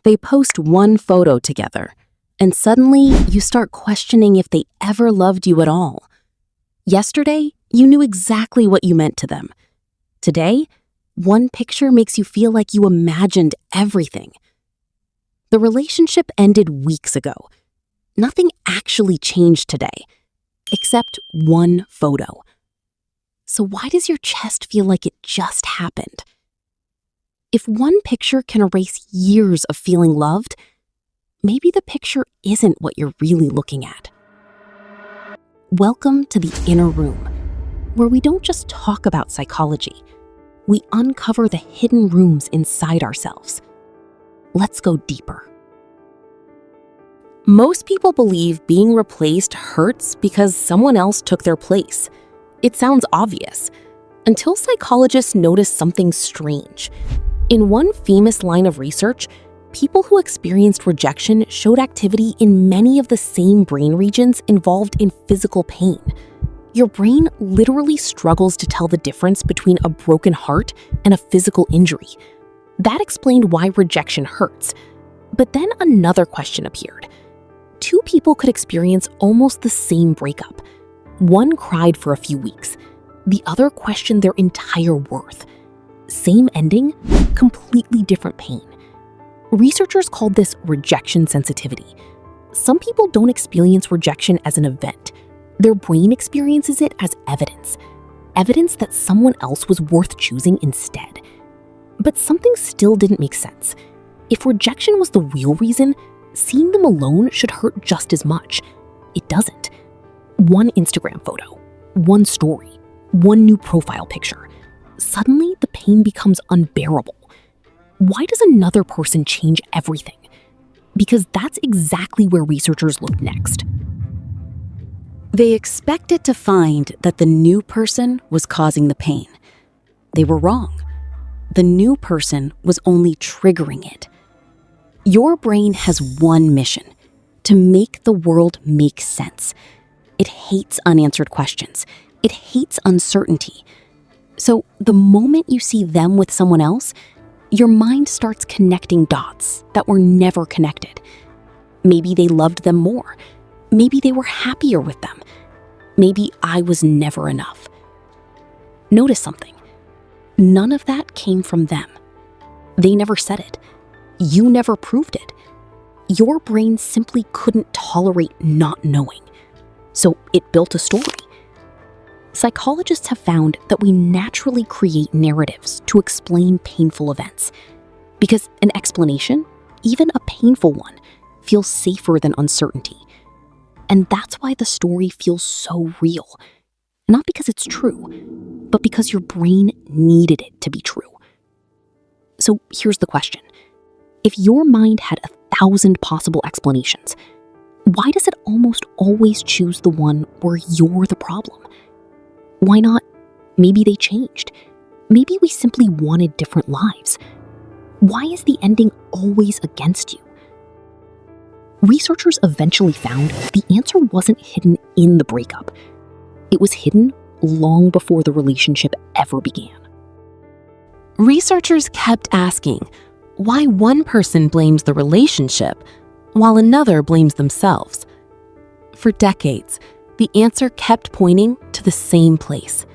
They post one photo together, and suddenly you start questioning if they ever loved you at all. Yesterday, you knew exactly what you meant to them. Today, one picture makes you feel like you imagined everything. The relationship ended weeks ago. Nothing actually changed today, except one photo. So why does your chest feel like it just happened? If one picture can erase years of feeling loved, maybe the picture isn't what you're really looking at. Welcome to the Inner Room, where we don't just talk about psychology. We uncover the hidden rooms inside ourselves. Let's go deeper. Most people believe being replaced hurts because someone else took their place. It sounds obvious, until psychologists notice something strange. In one famous line of research, people who experienced rejection showed activity in many of the same brain regions involved in physical pain. Your brain literally struggles to tell the difference between a broken heart and a physical injury. That explained why rejection hurts. But then another question appeared. Two people could experience almost the same breakup. One cried for a few weeks. The other questioned their entire worth. Same ending, completely different pain. Researchers called this rejection sensitivity. Some people don't experience rejection as an event. Their brain experiences it as evidence that someone else was worth choosing instead. But something still didn't make sense. If rejection was the real reason, seeing them alone should hurt just as much. It doesn't. One Instagram photo, one story, one new profile picture. Suddenly, the pain becomes unbearable. Why does another person change everything? Because that's exactly where researchers looked next. They expected to find that the new person was causing the pain. They were wrong. The new person was only triggering it. Your brain has one mission: to make the world make sense. It hates unanswered questions. It hates uncertainty. So the moment you see them with someone else, your mind starts connecting dots that were never connected. Maybe they loved them more. Maybe they were happier with them. Maybe I was never enough. Notice something. None of that came from them. They never said it. You never proved it. Your brain simply couldn't tolerate not knowing. So it built a story. Psychologists have found that we naturally create narratives to explain painful events, because an explanation, even a painful one, feels safer than uncertainty. And that's why the story feels so real. Not because it's true, but because your brain needed it to be true. So here's the question. If your mind had 1,000 possible explanations, why does it almost always choose the one where you're the problem? Why not? Maybe they changed. Maybe we simply wanted different lives. Why is the ending always against you? Researchers eventually found the answer wasn't hidden in the breakup. It was hidden long before the relationship ever began. Researchers kept asking why one person blames the relationship while another blames themselves. For decades, the answer kept pointing to the same place.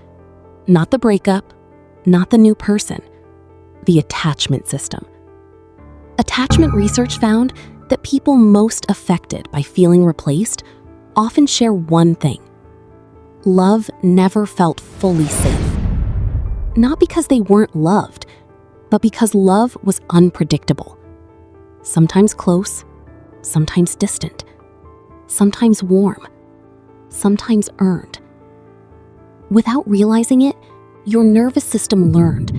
Not the breakup, not the new person, the attachment system. Attachment research found that people most affected by feeling replaced often share one thing. Love never felt fully safe. Not because they weren't loved, but because love was unpredictable. Sometimes close, sometimes distant, sometimes warm, sometimes earned. Without realizing it, your nervous system learned,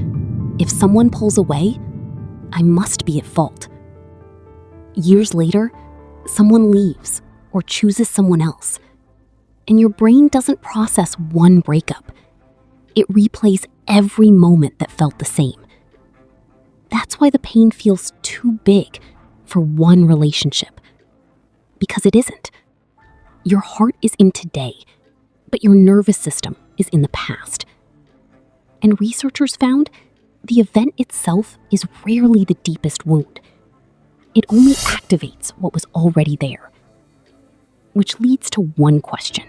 if someone pulls away, I must be at fault. Years later, someone leaves or chooses someone else, and your brain doesn't process one breakup. It replays every moment that felt the same. That's why the pain feels too big for one relationship. Because it isn't. Your heart is in today, but your nervous system is in the past. And researchers found the event itself is rarely the deepest wound. It only activates what was already there. Which leads to one question.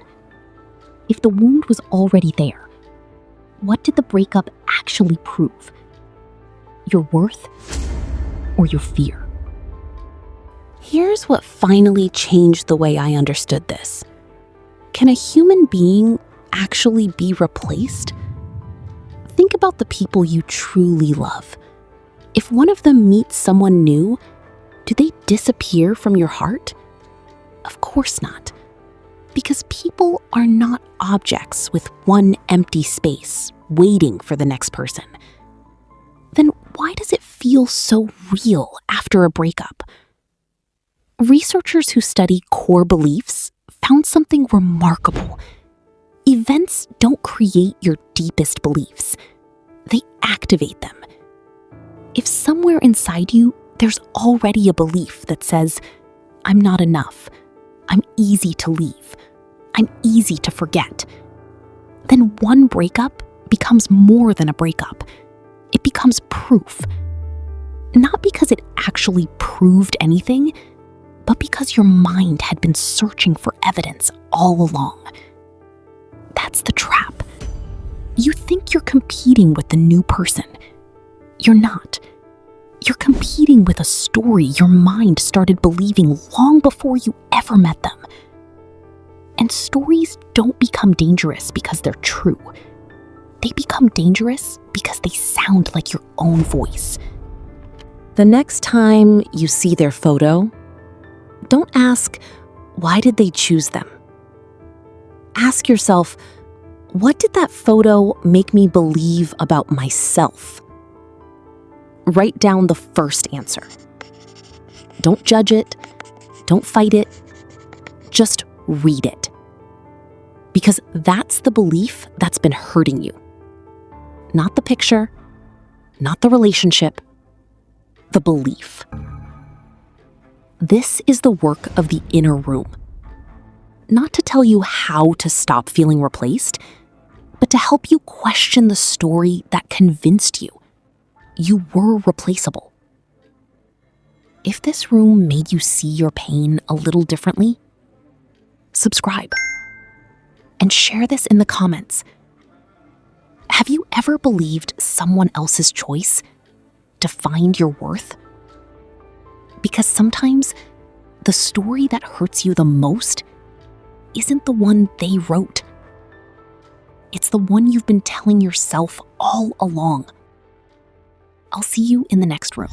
If the wound was already there, what did the breakup actually prove? Your worth or your fear? Here's what finally changed the way I understood this. Can a human being actually be replaced? Think about the people you truly love. If one of them meets someone new, do they disappear from your heart? Of course not. Because people are not objects with one empty space waiting for the next person. Then why does it feel so real after a breakup? Researchers who study core beliefs found something remarkable. Events don't create your deepest beliefs. They activate them. If somewhere inside you, there's already a belief that says, I'm not enough, I'm easy to leave, I'm easy to forget, then one breakup becomes more than a breakup. It becomes proof. Not because it actually proved anything, but because your mind had been searching for evidence all along. That's the trap. You think you're competing with the new person. You're not. You're competing with a story your mind started believing long before you ever met them. And stories don't become dangerous because they're true. They become dangerous because they sound like your own voice. The next time you see their photo, don't ask, why did they choose them? Ask yourself, what did that photo make me believe about myself? Write down the first answer. Don't judge it. Don't fight it. Just read it. Because that's the belief that's been hurting you. Not the picture, not the relationship, the belief. This is the work of the inner room. Not to tell you how to stop feeling replaced, but to help you question the story that convinced you you were replaceable. If this room made you see your pain a little differently, subscribe and share this in the comments. Have you ever believed someone else's choice defined your worth? Because sometimes the story that hurts you the most isn't the one they wrote. It's the one you've been telling yourself all along. I'll see you in the next room.